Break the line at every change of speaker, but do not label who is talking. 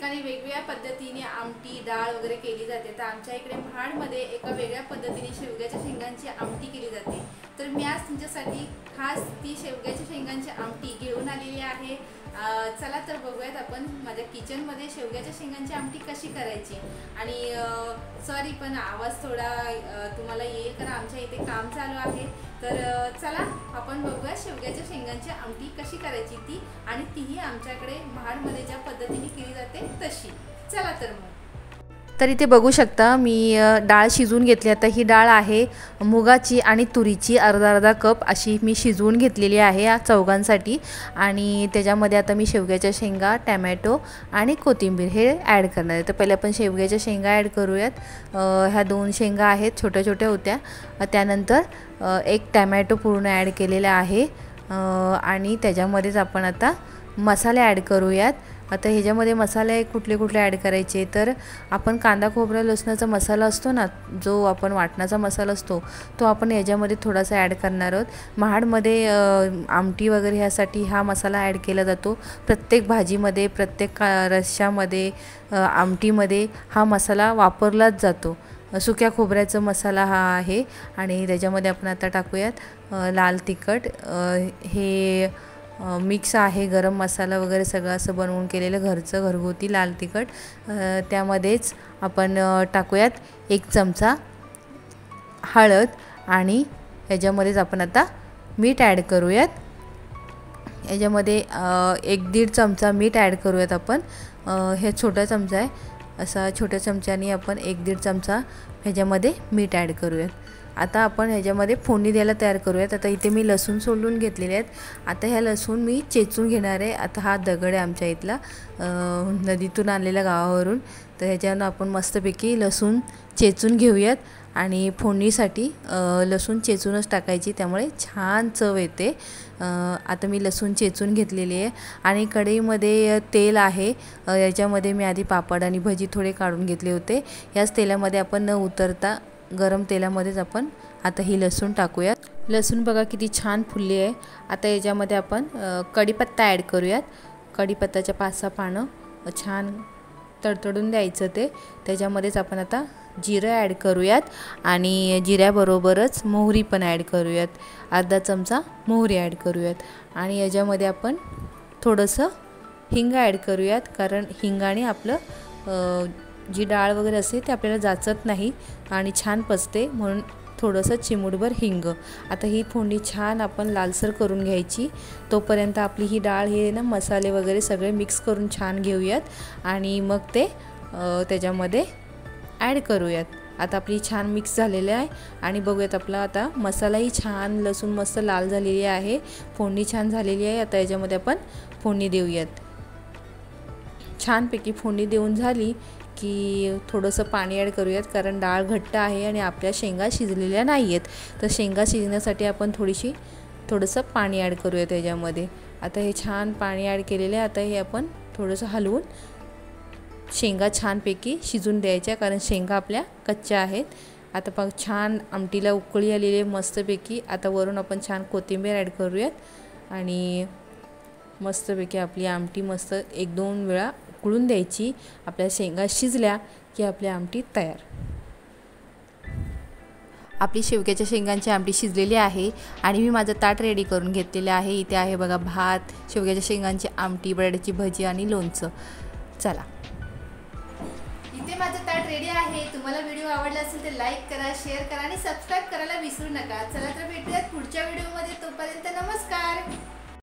ठिकाणी वेगवेगळ्या पद्धतीने आमटी डाळ वगैरे केली जाते, तर आमच्या इकडे महाडमध्ये एका वेगळ्या पद्धतीने शेवग्याच्या शेंगांची आमटी केली जाते। तर मी आज तुमच्यासाठी खास ती शेवग्याच्या शेंगांची आमटी घेऊन आलेली आहे। चला तर बघूयात आपण माझ्या किचनमध्ये शेवग्याच्या शेंगांची आमटी कशी करायची। आणि सॉरी पण आवाज थोडा तुम्हाला येईल कारण आमच्या इथे काम चालू आहे। तर चला आपण बघूया शेवग्याच्या शेंगांची आमटी कशी करायची ती, आणि तीही आमच्याकडे महाडमध्ये ज्या पद्धतीने केली जाते तशी। चला तर मग
तर इथे बघू शकता मी डाळ शिजवून घेतली। आता ही डाळ आहे मुगाची आणि तुरीची, अर्धा कप अशी मी शिजवून घेतलेली आहे या चौघांसाठी। आणि त्याच्यामध्ये आता मी शेवग्याच्या शेंगा, टोमॅटो आणि कोथिंबीर हे ॲड करणार आहे। तर पहिले आपण शेवग्याच्या शेंगा ॲड करूयात। ह्या 2 शेंगा आहेत, छोट्या छोट्या होत्या। त्यानंतर एक टोमॅटो पूर्ण ॲड केलेला आहे। आणि त्याच्यामध्येच आपण आता मसाले ॲड करूयात। आता ह्याच्यामध्ये मसाले कुठले कुठले ॲड करायचे, तर आपण कांदा खोबरा लसणाचा मसाला असतो ना, जो आपण वाटणाचा मसाला असतो, तो आपण याच्यामध्ये थोडासा ॲड करणार आहोत। महाडमध्ये आमटी वगैरे ह्यासाठी हा मसाला ॲड केला जातो। प्रत्येक भाजीमध्ये, प्रत्येक रश्श्यामध्ये, आमटीमध्ये हा मसाला वापरलाच जातो। सुक्या खोबऱ्याचा मसाला हा आहे। आणि त्याच्यामध्ये आपण आता टाकूयात लाल तिखट, हे मिक्स आहे गरम मसाला वगैरे सगळं असं बनवून केलेलं घरचं घरगुती लाल तिखट। त्यामध्येच आपण टाकूयात 1 चमचा हळद, आणि याच्यामध्येच आपण आता मीठ ॲड करूयात। याच्यामध्ये 1-1.5 चमचा मीठ ॲड करूयात आपण। हे छोटा चमचा आहे, असा छोट्या चमच्याने आपण 1-1.5 चमचा ह्याच्यामध्ये मीठ ॲड करूयात। आता आपण ह्याच्यामध्ये फोडणी द्यायला तयार करूयात। आता इथे मी लसूण सोलून घेतलेले आहेत। आता ह्या लसूण मी चेचून घेणार आहे। आता हा दगड आहे आमच्या इथला, नदीतून आणलेल्या गावावरून। तर ह्याच्यानं आपण मस्तपैकी लसूण चेचून घेऊयात। आणि फोडणीसाठी लसूण चेचूनच टाकायची, त्यामुळे छान चव येते। आता मी लसूण चेचून घेतलेली आहे। आणि कढईमध्ये तेल आहे, याच्यामध्ये मी आधी पापड आणि भजी थोडे काढून घेतले होते। याच तेलामध्ये आपण न उतरता गरम तेलामध्येच आपण आता ही लसूण टाकूयात। लसूण बघा किती छान फुलली आहे। आता याच्यामध्ये आपण कढीपत्ता ॲड करूयात। कढीपत्त्याच्या 5-6 पानं छान तडतडून द्यायचं ते। त्याच्यामध्येच आपण आता जिरं ॲड करूयात, आणि जिऱ्याबरोबरच मोहरी पण ॲड करूयात। अर्धा चमचा मोहरी ॲड करूयात। आणि याच्यामध्ये आपण थोडंसं हिंग ॲड करूयात, कारण हिंगाने आपलं जी डाळ वगैरे असते ते आपल्याला जाचत नाही आणि छान पचते, म्हणून थोडंसं चिमूटभर हिंग। आता ही फोडणी छान आपण लालसर करून घ्यायची। तोपर्यंत आपली ही डाळ हे ना मसाले वगैरे सगळे मिक्स करून छान घेऊयात, आणि मग ते त्याच्यामध्ये ॲड करूयात। आता आपली छान मिक्स झालेली आहे। आणि बघूयात आपला आता मसालाही छान, लसूण मस्त लाल झालेली आहे, फोडणी छान झालेली आहे। आता याच्यामध्ये आपण फोडणी देऊयात। छानपैकी फोडणी देऊन झाली की थोडंसं पाणी ॲड करूयात, कारण डाळ घट्ट आहे आणि आपल्या शेंगा शिजलेल्या नाही आहेत। तर शेंगा शिजण्यासाठी आपण थोडंसं पाणी ॲड करूयात याच्यामध्ये। आता हे छान पाणी ॲड केलेलं आहे। आता हे आपण थोडंसं हलवून शेंगा छानपैकी शिजून द्यायच्या, कारण शेंगा आपल्या कच्च्या आहेत। आता बघ छान आमटीला उकळी आलेली आहे मस्तपैकी। आता वरून आपण छान कोथिंबीर ॲड करूयात, आणि मस्तपैकी आपली आमटी मस्त 1-2 वेळा उकळून द्यायची। आपल्या शेंगा शिजल्या की आपली आमटी तयार। आपली शेवग्याच्या शेंगांची आमटी शिजलेली आहे, आणि मी माझं ताट रेडी करून घेतलेलं आहे। इथे आहे बघा भात, शेवग्याच्या शेंगांची आमटी, बटाट्याची भजी आणि लोणचं। चला,
इथे माझं ताट रेडी आहे। तुम्हाला व्हिडिओ आवडला असेल तर लाईक करा, शेअर करा आणि सबस्क्राईब करायला विसरू नका। चला तर भेटूयात पुढच्या व्हिडिओमध्ये। तोपर्यंत नमस्कार।